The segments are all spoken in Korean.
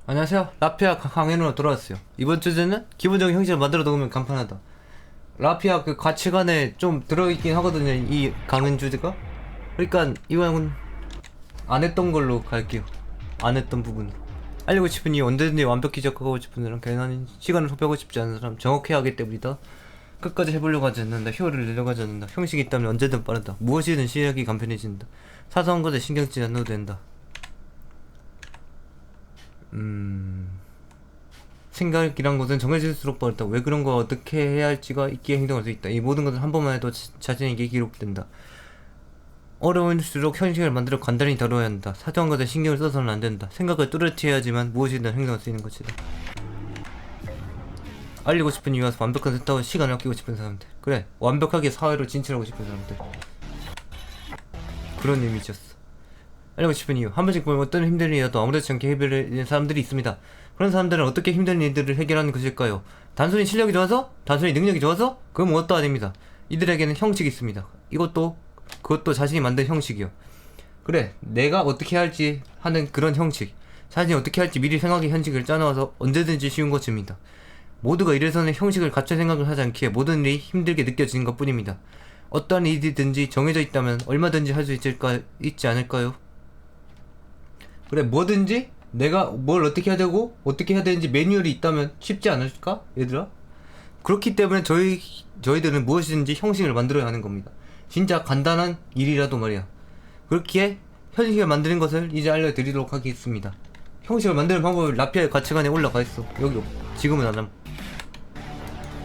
안녕하세요. 라피아 강연으로 돌아왔어요. 이번 주제는 기본적인 형식을 만들어 놓으면 간판하다. 라피아 그 가치관에 좀 들어있긴 하거든요, 이 강연 주제가. 그러니까 이건 안 했던 걸로 갈게요. 안 했던 부분. 알리고 싶은 이유, 언제든지 완벽히 시작하고 싶은 사람, 괜한 시간을 소비하고 싶지 않은 사람, 정확해야 하기 때문이다. 끝까지 해보려고 하지 않는다. 효율을 내려고 하지 않는다. 형식이 있다면 언제든 빠르다. 무엇이든 시작이 간편해진다. 사소한 것에 신경 쓰지 않아도 된다. 생각이란 것은 정해질수록 빠르다. 왜 그런 거 어떻게 해야 할지가 있기에 행동할 수 있다. 이 모든 것은 한 번만 해도 자신에게 기록된다. 어려울수록 현실을 만들어 간단히 다뤄야 한다. 사소한 것에 신경을 써서는 안 된다. 생각을 뚜렷해야지만 무엇이든 행동할 수 있는 것이다. 알리고 싶은 이유와 완벽한 세타와 시간을 아끼고 싶은 사람들. 그래, 완벽하게 사회로 진출하고 싶은 사람들. 그런 의미였어. 알고 싶은 이유. 한 번씩 보면 어떤 힘든 일이라도 아무렇지 않게 해결하는 사람들이 있습니다. 그런 사람들은 어떻게 힘든 일들을 해결하는 것일까요? 단순히 실력이 좋아서? 단순히 능력이 좋아서? 그건 무엇도 아닙니다. 이들에게는 형식이 있습니다. 그것도 자신이 만든 형식이요. 그래, 내가 어떻게 할지 하는 그런 형식. 자신이 어떻게 할지 미리 생각의 형식을 짜놓아서 언제든지 쉬운 것입니다. 모두가 이래서는 형식을 갖춰 생각을 하지 않기에 모든 일이 힘들게 느껴지는 것 뿐입니다. 어떠한 일이든지 정해져 있다면 얼마든지 할 수 있지 않을까요? 그래, 뭐든지 내가 뭘 어떻게 해야 되고 어떻게 해야 되는지 매뉴얼이 있다면 쉽지 않을까? 얘들아? 그렇기 때문에 저희들은 무엇이든지 형식을 만들어야 하는 겁니다. 진짜 간단한 일이라도 말이야. 그렇기에 형식을 만드는 것을 이제 알려드리도록 하겠습니다. 형식을 만드는 방법을 라피아의 가치관에 올라가 있어. 여기 지금은 안 함.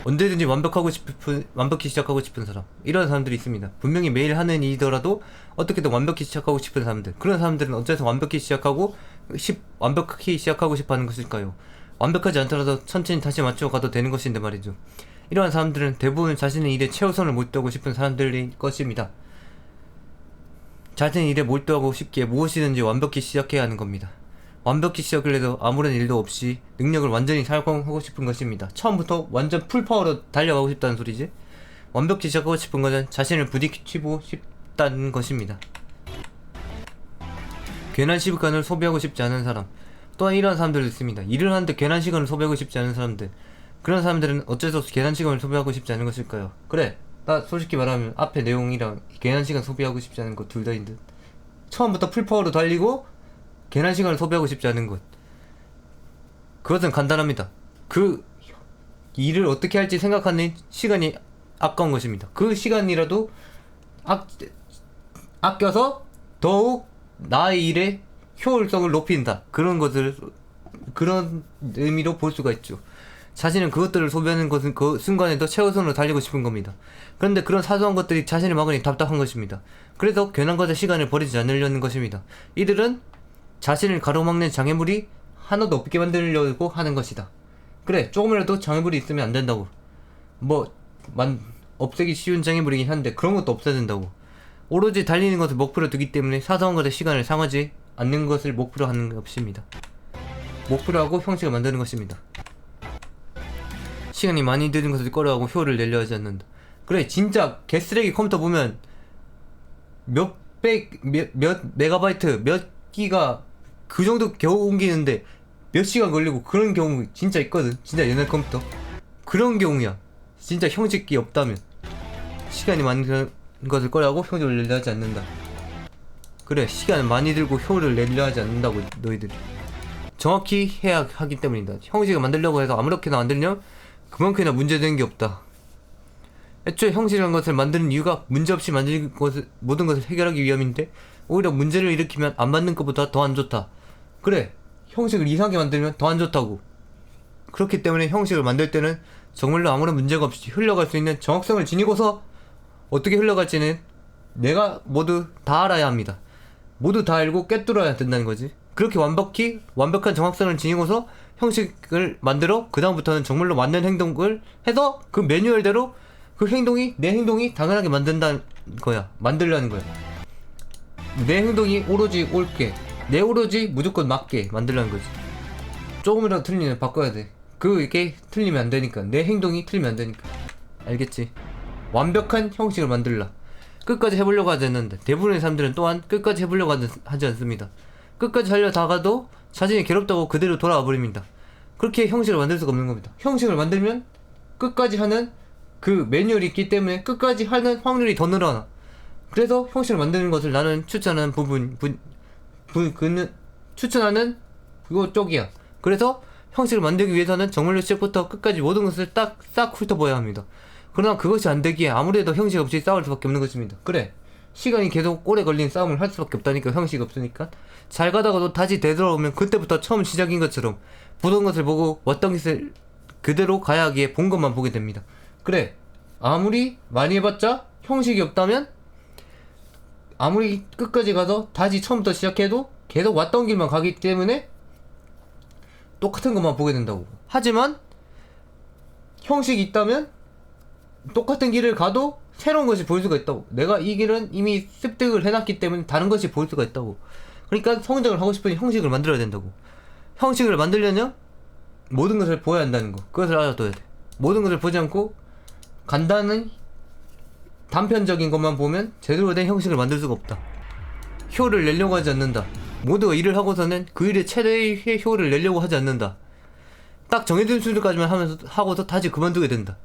언제든지 완벽히 시작하고 싶은 사람. 이런 사람들이 있습니다. 분명히 매일 하는 일이더라도 어떻게든 완벽히 시작하고 싶은 사람들. 그런 사람들은 어째서 완벽히 시작하고 싶어 하는 것일까요? 완벽하지 않더라도 천천히 다시 맞추어 가도 되는 것인데 말이죠. 이러한 사람들은 대부분 자신의 일에 최우선을 몰두하고 싶은 사람들일 것입니다. 자신의 일에 몰두하고 싶기에 무엇이든지 완벽히 시작해야 하는 겁니다. 완벽히 시작을 해도 아무런 일도 없이 능력을 완전히 사용하고 싶은 것입니다. 처음부터 완전 풀파워로 달려가고 싶다는 소리지. 완벽히 시작하고 싶은 것은 자신을 부딪히고 싶다는 것입니다. 괜한 시간을 소비하고 싶지 않은 사람. 또한 이러한 사람들도 있습니다. 일을 하는데 괜한 시간을 소비하고 싶지 않은 사람들. 그런 사람들은 어째서 괜한 시간을 소비하고 싶지 않은 것일까요? 그래, 나 솔직히 말하면 앞에 내용이랑 괜한 시간 소비하고 싶지 않은 것 둘 다인 듯. 처음부터 풀파워로 달리고 괜한 시간을 소비하고 싶지 않은 것. 그것은 간단합니다. 그 일을 어떻게 할지 생각하는 시간이 아까운 것입니다. 그 시간이라도 아껴서 더욱 나의 일의 효율성을 높인다. 그런 의미로 볼 수가 있죠. 자신은 그것들을 소비하는 것은 그 순간에도 최우선으로 달리고 싶은 겁니다. 그런데 그런 사소한 것들이 자신을 막으니 답답한 것입니다. 그래서 괜한 것에 시간을 버리지 않으려는 것입니다. 이들은 자신을 가로막는 장애물이 하나도 없게 만들려고 하는 것이다. 그래, 조금이라도 장애물이 있으면 안 된다고. 없애기 쉬운 장애물이긴 한데 그런 것도 없애야 된다고. 오로지 달리는 것을 목표로 두기 때문에 사소한 것에 시간을 상하지 않는 것을 목표로 하는 것입니다. 목표로 하고 형식을 만드는 것입니다. 시간이 많이 드는 것을 꺼려하고 효율을 내려 하지 않는다. 그래, 진짜 개쓰레기 컴퓨터 보면 몇 메가바이트, 몇 기가 그 정도 겨우 옮기는데 몇 시간 걸리고 그런 경우 진짜 있거든. 진짜 옛날 컴퓨터 그런 경우야. 진짜 형식이 없다면 시간이 많은 것을 꺼려하고 효율을 내려 하지 않는다. 그래, 시간을 많이 들고 효율을 내려 하지 않는다고. 너희들이 정확히 해야 하기 때문이다. 형식을 만들려고 해서 아무렇게나 만들면 그만큼이나 문제되는 게 없다. 애초에 형식이라는 것을 만드는 이유가 문제없이 모든 것을 해결하기 위함인데 오히려 문제를 일으키면 안 맞는 것보다 더 안 좋다. 그래, 형식을 이상하게 만들면 더 안 좋다고. 그렇기 때문에 형식을 만들 때는 정말로 아무런 문제가 없이 흘러갈 수 있는 정확성을 지니고서 어떻게 흘러갈지는 내가 모두 다 알아야 합니다. 모두 다 알고 꿰뚫어야 된다는 거지. 그렇게 완벽한 정확성을 지니고서 형식을 만들어 그 다음부터는 정말로 맞는 행동을 해서 그 매뉴얼대로 내 행동이 당연하게 만들려는 거야. 내 행동이 오로지 옳게, 오로지 무조건 맞게 만들려는 거지. 조금이라도 틀리면 바꿔야 돼. 그게 틀리면 안 되니까. 내 행동이 틀리면 안 되니까. 알겠지? 완벽한 형식을 만들라. 끝까지 해보려고 하지 않는다. 대부분의 사람들은 또한 끝까지 해보려고 하지 않습니다. 끝까지 달려다가도 자신이 괴롭다고 그대로 돌아와 버립니다. 그렇게 형식을 만들 수가 없는 겁니다. 형식을 만들면 끝까지 하는 그 매뉴얼이 있기 때문에 끝까지 하는 확률이 더 늘어나. 그래서 형식을 만드는 것을 나는 추천하는 추천하는 그거 쪽이야. 그래서 형식을 만들기 위해서는 정말로 시작부터 끝까지 모든 것을 싹 훑어봐야 합니다. 그러나 그것이 안 되기에 아무래도 형식 없이 싸울 수밖에 없는 것입니다. 그래, 시간이 계속 오래 걸린 싸움을 할 수밖에 없다니까. 형식이 없으니까. 잘 가다가도 다시 되돌아오면 그때부터 처음 시작인 것처럼 보던 것을 보고 왔던 것을 그대로 가야 하기에 본 것만 보게 됩니다. 그래, 아무리 많이 해봤자 형식이 없다면 아무리 끝까지 가서 다시 처음부터 시작해도 계속 왔던 길만 가기 때문에 똑같은 것만 보게 된다고. 하지만 형식이 있다면 똑같은 길을 가도 새로운 것이 보일 수가 있다고. 내가 이 길은 이미 습득을 해놨기 때문에 다른 것이 보일 수가 있다고. 그러니까 성장을 하고 싶으니 형식을 만들어야 된다고. 형식을 만들려면 모든 것을 보아야 한다는 거, 그것을 알아둬야 돼. 모든 것을 보지 않고 간단한 단편적인 것만 보면 제대로 된 형식을 만들 수가 없다. 효를 내려고 하지 않는다. 모두가 일을 하고서는 그 일의 최대의 효를 내려고 하지 않는다. 딱 정해진 수준까지만 하고서 다시 그만두게 된다.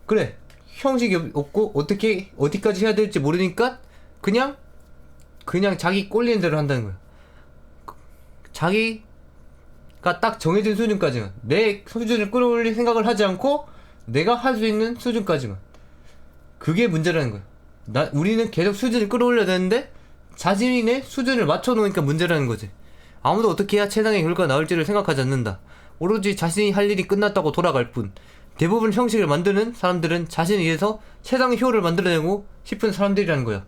그래, 형식이 없고 어떻게 어디까지 해야 될지 모르니까 그냥 자기 꼴리는 대로 한다는 거야. 자기가 딱 정해진 수준까지만, 내 수준을 끌어올릴 생각을 하지 않고 내가 할 수 있는 수준까지만. 그게 문제라는 거야. 우리는 계속 수준을 끌어올려야 되는데 자신의 수준을 맞춰놓으니까 문제라는 거지. 아무도 어떻게 해야 최상의 결과가 나올지를 생각하지 않는다. 오로지 자신이 할 일이 끝났다고 돌아갈 뿐. 대부분 형식을 만드는 사람들은 자신에 의해서 최상의 효를 만들어내고 싶은 사람들이라는 거야.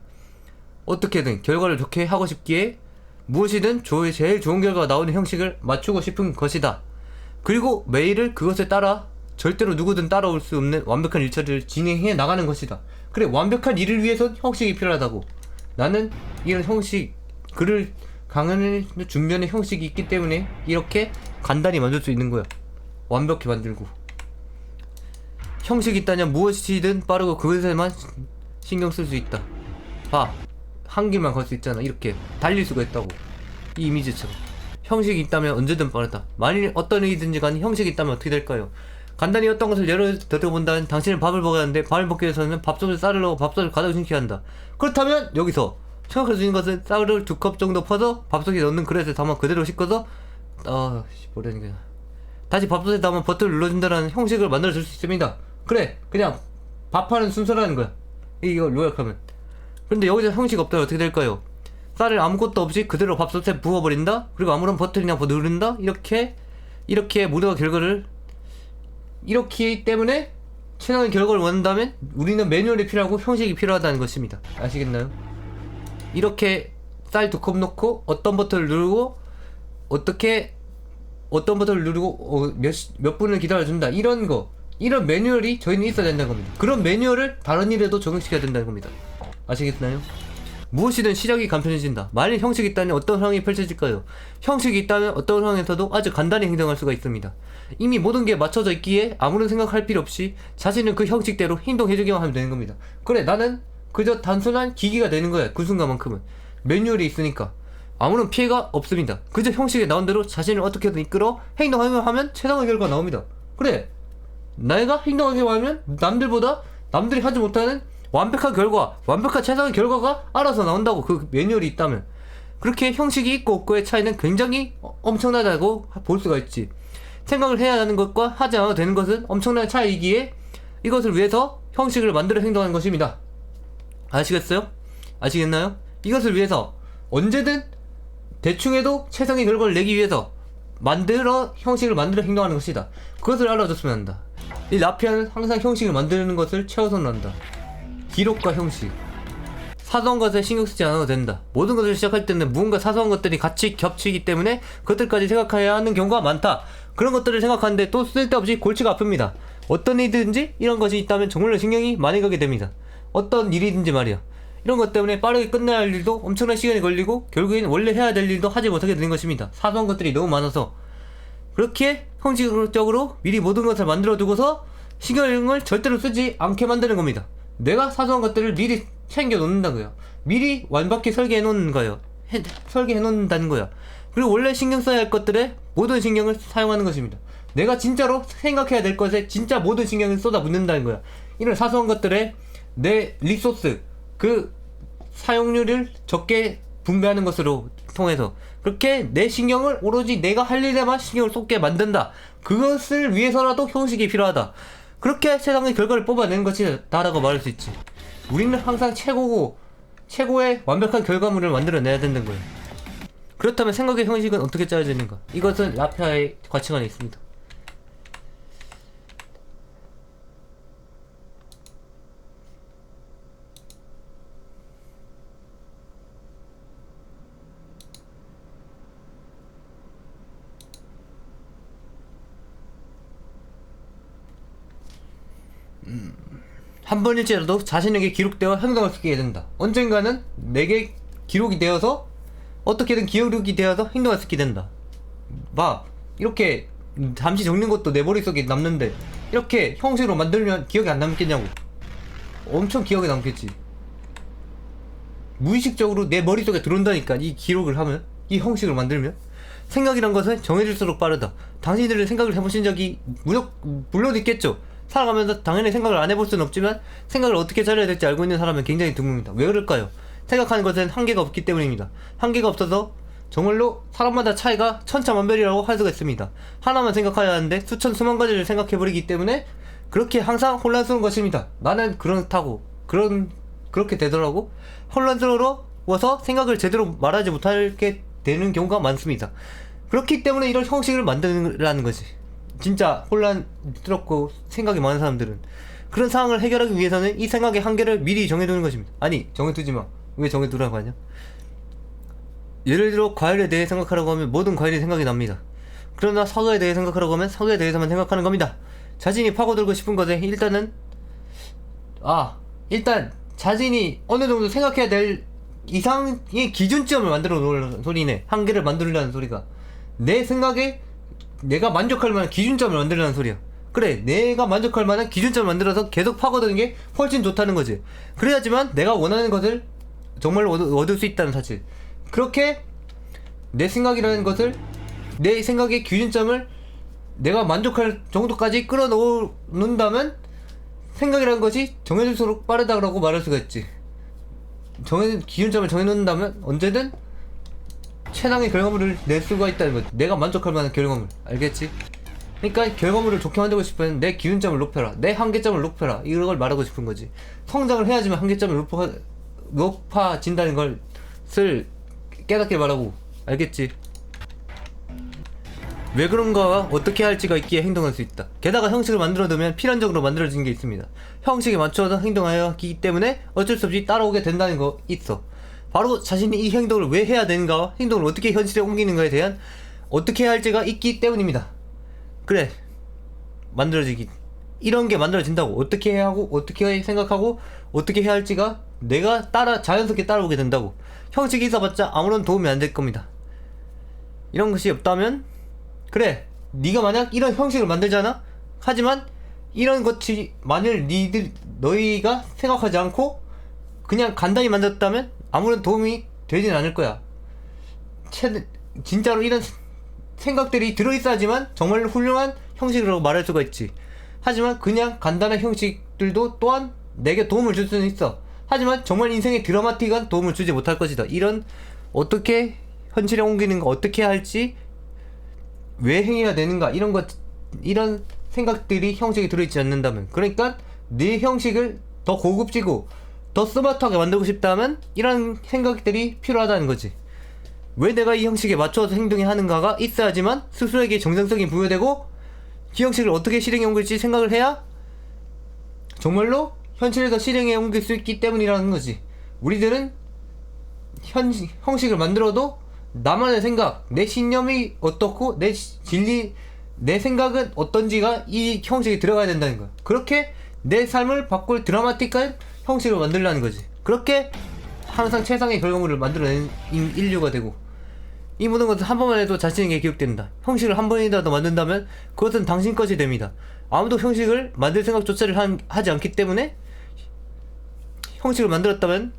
어떻게든 결과를 좋게 하고 싶기에 무엇이든 제일 좋은 결과가 나오는 형식을 맞추고 싶은 것이다. 그리고 매일을 그것에 따라 절대로 누구든 따라올 수 없는 완벽한 일처리를 진행해 나가는 것이다. 그래, 완벽한 일을 위해서 형식이 필요하다고. 나는 이런 형식, 글을 강연을 준비하는 형식이 있기 때문에 이렇게 간단히 만들 수 있는 거야. 완벽히 만들고. 형식이 있다면 무엇이든 빠르고 그것에만 신경 쓸 수 있다. 봐, 한 길만 갈 수 있잖아. 이렇게 달릴 수가 있다고. 이 이미지처럼. 형식이 있다면 언제든 빠르다. 만일 어떤 일이든지 간에 형식이 있다면 어떻게 될까요? 간단히 어떤 것을 예를 들어본다면 당신은 밥을 먹어야 하는데 밥을 먹기 위해서는 밥솥을 쌀을 밥솥을 가득 심겨야 한다. 그렇다면 여기서 생각할 수 있는 것은 쌀을 2컵 정도 퍼서 밥솥에 넣는 그릇에 담아 그대로 씻고서 뭐라는 다시 밥솥에 담아 버튼을 눌러준다는 형식을 만들어줄 수 있습니다. 그래, 그냥 밥하는 순서라는 거야. 이걸 요약하면. 그런데 여기서 형식이 없다면 어떻게 될까요? 쌀을 아무것도 없이 그대로 밥솥에 부어버린다? 그리고 아무런 버튼이나 누른다? 이렇게 모두가 결과를 이렇기 때문에 최상의 결과를 원한다면 우리는 매뉴얼이 필요하고 형식이 필요하다는 것입니다. 아시겠나요? 이렇게 쌀 2컵 넣고 어떤 버튼을 누르고 몇 분을 기다려준다. 이런 매뉴얼이 저희는 있어야 된다는 겁니다. 그런 매뉴얼을 다른 일에도 적용시켜야 된다는 겁니다. 아시겠나요? 무엇이든 시작이 간편해진다. 만일 형식이 있다면 어떤 상황이 펼쳐질까요? 형식이 있다면 어떤 상황에서도 아주 간단히 행동할 수가 있습니다. 이미 모든 게 맞춰져 있기에 아무런 생각할 필요 없이 자신은 그 형식대로 행동해주기만 하면 되는 겁니다. 그래, 나는 그저 단순한 기기가 되는 거야. 그 순간만큼은 매뉴얼이 있으니까 아무런 피해가 없습니다. 그저 형식에 나온 대로 자신을 어떻게든 이끌어 행동하기만 하면 최상의 결과가 나옵니다. 그래, 내가 행동하기만 하면 남들이 하지 못하는 완벽한 최상의 결과가 알아서 나온다고. 그 매뉴얼이 있다면. 그렇게 형식이 있고 없고의 차이는 굉장히 엄청나다고 볼 수가 있지. 생각을 해야 하는 것과 하지 않아도 되는 것은 엄청난 차이이기에 이것을 위해서 형식을 만들어 행동하는 것입니다. 아시겠나요? 이것을 위해서 언제든 대충 해도 최상의 결과를 내기 위해서 형식을 만들어 행동하는 것이다. 그것을 알아줬으면 한다. 이 라피아는 항상 형식을 만드는 것을 최우선으로 한다. 기록과 형식, 사소한 것에 신경 쓰지 않아도 된다. 모든 것을 시작할 때는 무언가 사소한 것들이 같이 겹치기 때문에 그것들까지 생각해야 하는 경우가 많다. 그런 것들을 생각하는데 또 쓸데없이 골치가 아픕니다. 어떤 일이든지 이런 것이 있다면 정말로 신경이 많이 가게 됩니다. 어떤 일이든지 말이야. 이런 것 때문에 빠르게 끝내야 할 일도 엄청난 시간이 걸리고 결국엔 원래 해야 될 일도 하지 못하게 되는 것입니다. 사소한 것들이 너무 많아서. 그렇게 형식적으로 미리 모든 것을 만들어 두고서 신경을 절대로 쓰지 않게 만드는 겁니다. 내가 사소한 것들을 미리 챙겨 놓는다고요. 미리 완벽히 설계해 놓는 거예요. 설계해 놓는다는 거야. 그리고 원래 신경 써야 할 것들에 모든 신경을 사용하는 것입니다. 내가 진짜로 생각해야 될 것에 진짜 모든 신경을 쏟아붓는다는 거야. 이런 사소한 것들에 내 리소스, 그 사용률을 적게 분배하는 것으로 통해서 그렇게 내 신경을 오로지 내가 할 일에만 신경을 쏟게 만든다. 그것을 위해서라도 형식이 필요하다. 그렇게 세상의 결과를 뽑아내는 것이 다라고 말할 수 있지. 우리는 항상 최고의 완벽한 결과물을 만들어내야 된다는 거예요. 그렇다면 생각의 형식은 어떻게 짜여야 되는가? 이것은 라피아의 가치관에 있습니다. 한 번일지라도 자신에게 기록되어 행동할 수 있게 된다. 언젠가는 내게 기록이 되어서 어떻게든 기록이 되어서 행동할 수 있게 된다. 막 이렇게 잠시 적는 것도 내 머릿속에 남는데 이렇게 형식으로 만들면 기억이 안 남겠냐고. 엄청 기억에 남겠지. 무의식적으로 내 머릿속에 들어온다니까. 이 기록을 하면, 이 형식을 만들면. 생각이란 것은 정해질수록 빠르다. 당신들은 생각을 해보신 적이 물론 있겠죠. 살아가면서 당연히 생각을 안 해볼 수는 없지만 생각을 어떻게 잘해야 될지 알고 있는 사람은 굉장히 드뭅니다. 왜 그럴까요? 생각하는 것은 한계가 없기 때문입니다. 한계가 없어서 정말로 사람마다 차이가 천차만별이라고 할 수가 있습니다. 하나만 생각해야 하는데 수천 수만 가지를 생각해버리기 때문에 그렇게 항상 혼란스러운 것입니다. 나는 그렇게 되더라고. 혼란스러워서 생각을 제대로 말하지 못하게 되는 경우가 많습니다. 그렇기 때문에 이런 형식을 만드라는 거지. 진짜 혼란스럽고 생각이 많은 사람들은 그런 상황을 해결하기 위해서는 이 생각의 한계를 미리 정해두는 것입니다. 아니, 정해두지마. 왜 정해두라고 하냐? 예를 들어 과일에 대해 생각하라고 하면 모든 과일이 생각이 납니다. 그러나 사과에 대해 생각하라고 하면 사과에 대해서만 생각하는 겁니다. 자신이 파고들고 싶은 것에 일단 자신이 어느 정도 생각해야 될 이상의 기준점을 만들어 놓으려는 소리네. 한계를 만들려는 소리가. 내 생각에 내가 만족할 만한 기준점을 만들려는 소리야. 그래, 내가 만족할 만한 기준점을 만들어서 계속 파고드는 게 훨씬 좋다는 거지. 그래야지만 내가 원하는 것을 정말로 얻을 수 있다는 사실. 그렇게 내 생각이라는 것을, 내 생각의 기준점을 내가 만족할 정도까지 끌어놓는다면 생각이라는 것이 정해질수록 빠르다고 말할 수가 있지. 기준점을 정해놓는다면 언제든 최상의 결과물을 낼 수가 있다는 거지. 내가 만족할 만한 결과물. 알겠지? 그러니까 결과물을 좋게 만들고 싶으면 내 기준점을 높여라. 내 한계점을 높여라. 이런 걸 말하고 싶은 거지. 성장을 해야지만 한계점을 높아진다는 것을 깨닫게 말하고. 알겠지? 왜 그런가와 어떻게 할지가 있기에 행동할 수 있다. 게다가 형식을 만들어두면 필연적으로 만들어지는 게 있습니다. 형식에 맞춰서 행동하여 하기 때문에 어쩔 수 없이 따라오게 된다는 거 있어. 바로 자신이 이 행동을 왜 해야 되는가와 행동을 어떻게 현실에 옮기는가에 대한 어떻게 해야 할지가 있기 때문입니다. 그래, 이런 게 만들어진다고. 어떻게 해야 하고, 어떻게 생각하고, 어떻게 해야 할지가 내가 자연스럽게 따라오게 된다고. 형식이 있어봤자 아무런 도움이 안 될 겁니다. 이런 것이 없다면, 그래, 네가 만약 이런 형식을 만들잖아? 하지만 이런 것이 만일 너희가 생각하지 않고 그냥 간단히 만들었다면 아무런 도움이 되진 않을 거야. 진짜로 이런 생각들이 들어있어야지만 정말 훌륭한 형식이라고 말할 수가 있지. 하지만 그냥 간단한 형식들도 또한 내게 도움을 줄 수는 있어. 하지만 정말 인생에 드라마틱한 도움을 주지 못할 것이다. 이런 어떻게 현실에 옮기는가, 어떻게 할지, 왜 행해야 되는가, 이런 생각들이 형식에 들어있지 않는다면, 그러니까 네 형식을 더 고급지고 더 스마트하게 만들고 싶다면 이런 생각들이 필요하다는 거지. 왜 내가 이 형식에 맞춰서 행동해야 하는가가 있어야지만 스스로에게 정상성이 부여되고 이 형식을 어떻게 실행해 옮길지 생각을 해야 정말로 현실에서 실행해 옮길 수 있기 때문이라는 거지. 우리들은 형식을 만들어도 나만의 생각, 내 신념이 어떻고 내 진리, 내 생각은 어떤지가 이 형식에 들어가야 된다는 거야. 그렇게 내 삶을 바꿀 드라마틱한 형식을 만들려는 거지. 그렇게 항상 최상의 결과물을 만들어내는 인류가 되고, 이 모든 것은 한 번만 해도 자신에게 기억된다. 형식을 한 번이라도 만든다면 그것은 당신 것이 됩니다. 아무도 형식을 만들 생각조차를 하지 않기 때문에 형식을 만들었다면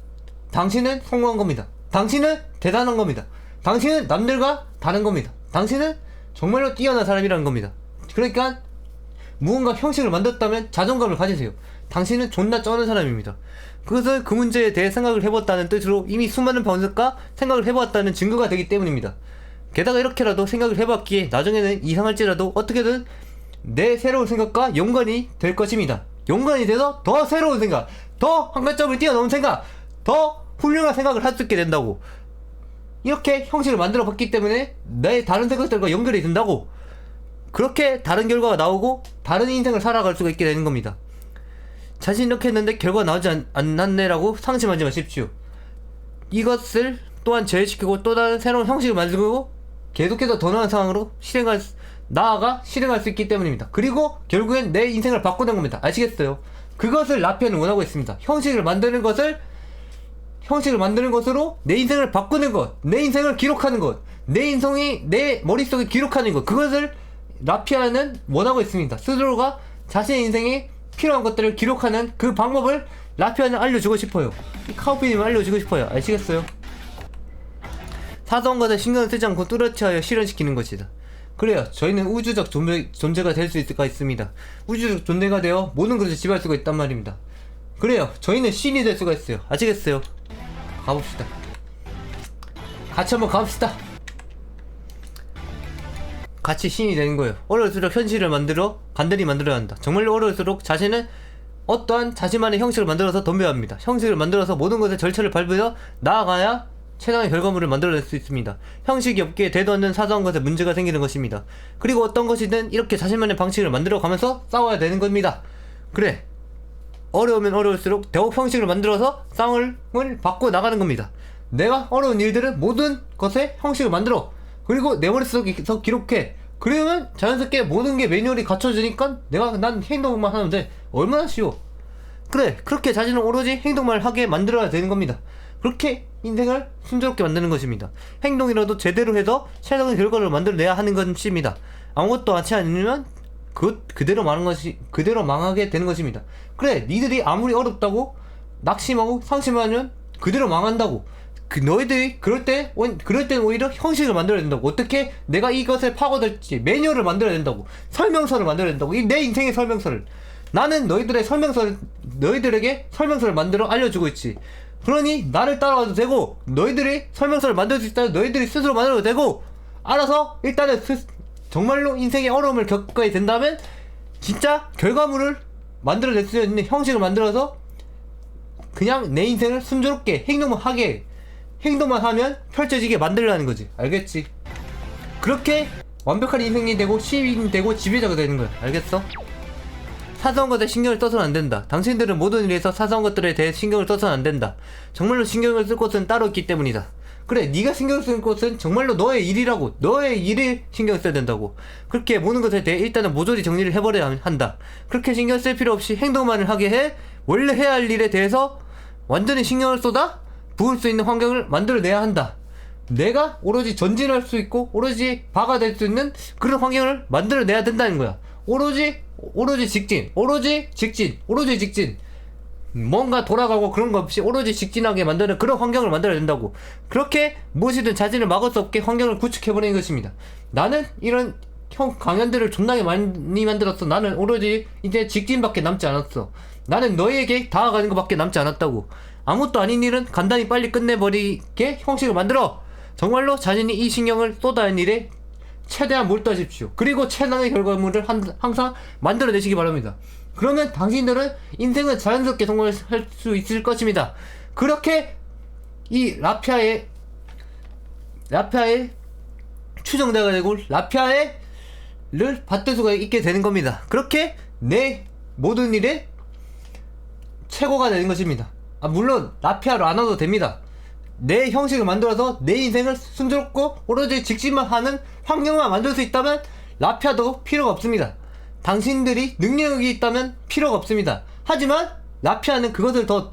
당신은 성공한 겁니다. 당신은 대단한 겁니다. 당신은 남들과 다른 겁니다. 당신은 정말로 뛰어난 사람이라는 겁니다. 그러니까 무언가 형식을 만들었다면 자존감을 가지세요. 당신은 존나 쩌는 사람입니다. 그것은 그 문제에 대해 생각을 해봤다는 뜻으로 이미 수많은 번역과 생각을 해봤다는 증거가 되기 때문입니다. 게다가 이렇게라도 생각을 해봤기에 나중에는 이상할지라도 어떻게든 내 새로운 생각과 연관이 될 것입니다. 연관이 돼서 더 새로운 생각, 더 한 관점을 뛰어넘은 생각, 더 훌륭한 생각을 할 수 있게 된다고. 이렇게 형식을 만들어 봤기 때문에 내 다른 생각들과 연결이 된다고. 그렇게 다른 결과가 나오고 다른 인생을 살아갈 수가 있게 되는 겁니다. 자신 이렇게 했는데 결과가 나오지 않았네라고 상심하지 마십시오. 이것을 또한 제외시키고 또 다른 새로운 형식을 만들고 계속해서 더 나은 상황으로 나아가 실행할 수 있기 때문입니다. 그리고 결국엔 내 인생을 바꾸는 겁니다. 아시겠어요? 그것을 라피아는 원하고 있습니다. 형식을 만드는 것으로 내 인생을 바꾸는 것, 내 인생을 기록하는 것, 내 인생이 내 머릿속에 기록하는 것, 그것을 라피아는 원하고 있습니다. 스스로가 자신의 인생에 필요한 것들을 기록하는 그 방법을 라피아는 알려주고 싶어요. 카오피님은 알려주고 싶어요. 아시겠어요? 사소한 것에 신경을 쓰지 않고 뚜렷이 하여 실현시키는 것이다. 그래요. 저희는 우주적 존재가 될 수 있습니다. 우주적 존재가 되어 모든 것을 지배할 수가 있단 말입니다. 그래요. 저희는 신이 될 수가 있어요. 아시겠어요? 가봅시다. 같이 한번 가봅시다. 같이 신이 되는 거예요. 어려울수록 현실을 간단히 만들어야 한다. 정말로 어려울수록 자신은 어떠한 자신만의 형식을 만들어서 덤벼야 합니다. 형식을 만들어서 모든 것의 절차를 밟으며 나아가야 최상의 결과물을 만들어낼 수 있습니다. 형식이 없기에 되도 않는 사소한 것에 문제가 생기는 것입니다. 그리고 어떤 것이든 이렇게 자신만의 방식을 만들어가면서 싸워야 되는 겁니다. 그래, 어려우면 어려울수록 더욱 형식을 만들어서 상황을 바꿔 나가는 겁니다. 내가 어려운 일들은 모든 것에 형식을 만들어, 그리고 내 머릿속에서 기록해. 그러면 자연스럽게 모든 게 매뉴얼이 갖춰지니까 난 행동만 하면 돼. 얼마나 쉬워. 그래, 그렇게 자신을 오로지 행동만 하게 만들어야 되는 겁니다. 그렇게 인생을 순조롭게 만드는 것입니다. 행동이라도 제대로 해서 최상의 결과를 만들어내야 하는 것입니다. 아무것도 하지 않으면 그대로 망하게 되는 것입니다. 그래, 니들이 아무리 어렵다고 낙심하고 상심하면 그대로 망한다고. 너희들이 그럴 땐 오히려 형식을 만들어야 된다고. 어떻게 내가 이것을 파고들지 매뉴얼을 만들어야 된다고. 설명서를 만들어야 된다고. 내 인생의 설명서를. 나는 너희들에게 설명서를 만들어 알려주고 있지. 그러니 나를 따라와도 되고, 너희들이 설명서를 만들 수 있다면 너희들이 스스로 만들어도 되고, 알아서 일단은 정말로 인생의 어려움을 겪게 된다면 진짜 결과물을 만들어낼 수 있는 형식을 만들어서 그냥 내 인생을 순조롭게 행동만 하면 펼쳐지게 만들라는 거지. 알겠지? 그렇게 완벽한 인생이 되고 시민이 되고 지배자가 되는 거야. 알겠어? 사소한 것에 신경을 써서는 안 된다. 당신들은 모든 일에서 사소한 것들에 대해 신경을 써서는 안 된다. 정말로 신경을 쓸 곳은 따로 있기 때문이다. 그래, 네가 신경 쓸 곳은 정말로 너의 일이라고. 너의 일에 신경 써야 된다고. 그렇게 모든 것에 대해 일단은 모조리 정리를 해버려야 한다. 그렇게 신경 쓸 필요 없이 행동만을 하게 해 원래 해야 할 일에 대해서 완전히 신경을 쏟아 부을 수 있는 환경을 만들어내야 한다. 내가 오로지 전진할 수 있고 오로지 바가 될 수 있는 그런 환경을 만들어내야 된다는 거야. 오로지 직진. 뭔가 돌아가고 그런 거 없이 오로지 직진하게 만드는 그런 환경을 만들어야 된다고. 그렇게 무엇이든 자신을 막을 수 없게 환경을 구축해버리는 것입니다. 나는 이런 강연들을 존나게 많이 만들었어. 나는 오로지 이제 직진밖에 남지 않았어. 나는 너에게 다가가는 것밖에 남지 않았다고. 아무것도 아닌 일은 간단히 빨리 끝내버리게 형식을 만들어 정말로 자신이 이 신경을 쏟아야 하는 일에 최대한 몰두하십시오. 그리고 최상의 결과물을 항상 만들어내시기 바랍니다. 그러면 당신들은 인생은 자연스럽게 성공할 수 있을 것입니다. 그렇게 이 라피아의 추종자가 되고 라피아를 받들 수가 있게 되는 겁니다. 그렇게 내 모든 일에 최고가 되는 것입니다. 물론 라피아로 안 와도 됩니다. 내 형식을 만들어서 내 인생을 순조롭고 오로지 직진만 하는 환경만 만들 수 있다면 라피아도 필요가 없습니다. 당신들이 능력이 있다면 필요가 없습니다. 하지만 라피아는 그것을 더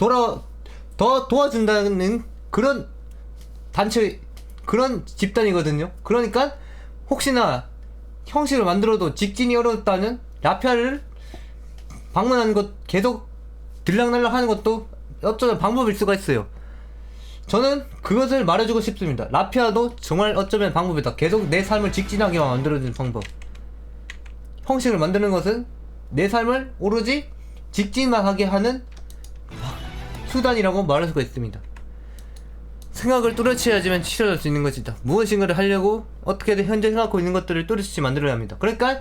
도와준다는 그런 집단이거든요. 그러니까 혹시나 형식을 만들어도 직진이 어렵다면 라피아를 방문하는 것, 계속 들락날락 하는 것도 어쩌면 방법일 수가 있어요. 저는 그것을 말해주고 싶습니다. 라피아도 정말 어쩌면 방법이다. 계속 내 삶을 직진하게 만들어주는 방법. 형식을 만드는 것은 내 삶을 오로지 직진만 하게 하는 수단이라고 말할 수가 있습니다. 생각을 뚜렷해야지만 치료할 수 있는 것이다. 무엇인가를 하려고 어떻게든 현재 생각하고 있는 것들을 뚜렷이 만들어야 합니다. 그러니까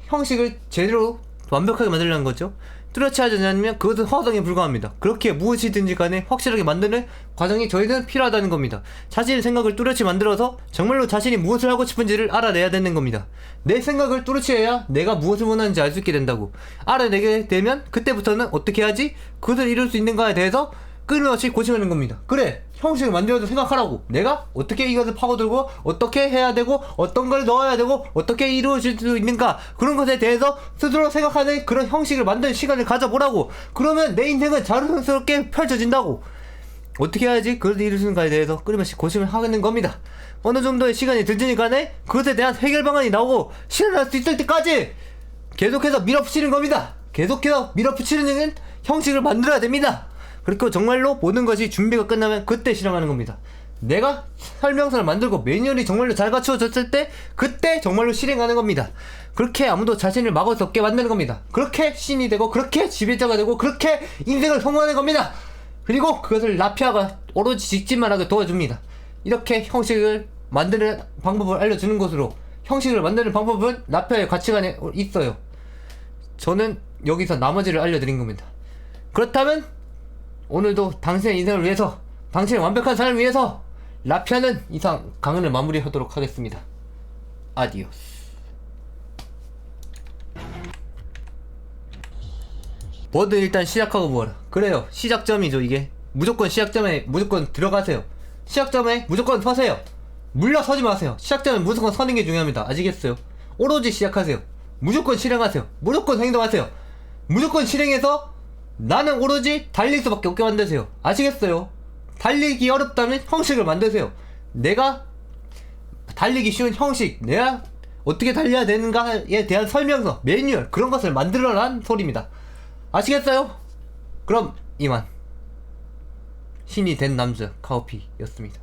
형식을 제대로 완벽하게 만들려는 거죠. 뚜렷이 하지 않으면 그것은 허상에 불과합니다. 그렇게 무엇이든지 간에 확실하게 만드는 과정이 저희는 필요하다는 겁니다. 자신의 생각을 뚜렷이 만들어서 정말로 자신이 무엇을 하고 싶은지를 알아내야 되는 겁니다. 내 생각을 뚜렷이 해야 내가 무엇을 원하는지 알 수 있게 된다고. 알아내게 되면 그때부터는 어떻게 해야지 그것을 이룰 수 있는가에 대해서 끊임없이 고심하는 겁니다. 그래, 형식을 만들어서 생각하라고. 내가 어떻게 이것을 파고들고 어떻게 해야 되고 어떤 걸 넣어야 되고 어떻게 이루어질 수 있는가, 그런 것에 대해서 스스로 생각하는 그런 형식을 만드는 시간을 가져보라고. 그러면 내 인생은 자연스럽게 펼쳐진다고. 어떻게 해야지 그것을 이룰 수 있는가에 대해서 끊임없이 고심을 하는 겁니다. 어느 정도의 시간이 들지니까네 그것에 대한 해결 방안이 나오고 실현할 수 있을 때까지 계속해서 밀어붙이는 겁니다. 계속해서 밀어붙이는 형식을 만들어야 됩니다. 그리고 정말로 모든 것이 준비가 끝나면 그때 실행하는 겁니다. 내가 설명서를 만들고 매뉴얼이 정말로 잘 갖추어졌을 때 그때 정말로 실행하는 겁니다. 그렇게 아무도 자신을 막을 수 없게 만드는 겁니다. 그렇게 신이 되고 그렇게 지배자가 되고 그렇게 인생을 성공하는 겁니다. 그리고 그것을 라피아가 오로지 직진만 하게 도와줍니다. 이렇게 형식을 만드는 방법을 알려주는 것으로, 형식을 만드는 방법은 라피아의 가치관에 있어요. 저는 여기서 나머지를 알려드린 겁니다. 그렇다면 오늘도 당신의 인생을 위해서, 당신의 완벽한 삶을 위해서 라피아는 이상 강연을 마무리하도록 하겠습니다. 아디오스. 뭐든 일단 시작하고 뭐라. 그래요, 시작점이죠. 이게 무조건 시작점에 무조건 들어가세요. 시작점에 무조건 서세요. 물러서지 마세요. 시작점에 무조건 서는 게 중요합니다. 아시겠어요? 오로지 시작하세요. 무조건 실행하세요. 무조건 행동하세요. 무조건 실행해서 나는 오로지 달릴 수밖에 없게 만드세요. 아시겠어요? 달리기 어렵다면 형식을 만드세요. 내가 달리기 쉬운 형식, 내가 어떻게 달려야 되는가에 대한 설명서, 매뉴얼, 그런 것을 만들어란 소리입니다. 아시겠어요? 그럼 이만. 신이 된 남자 카오피였습니다.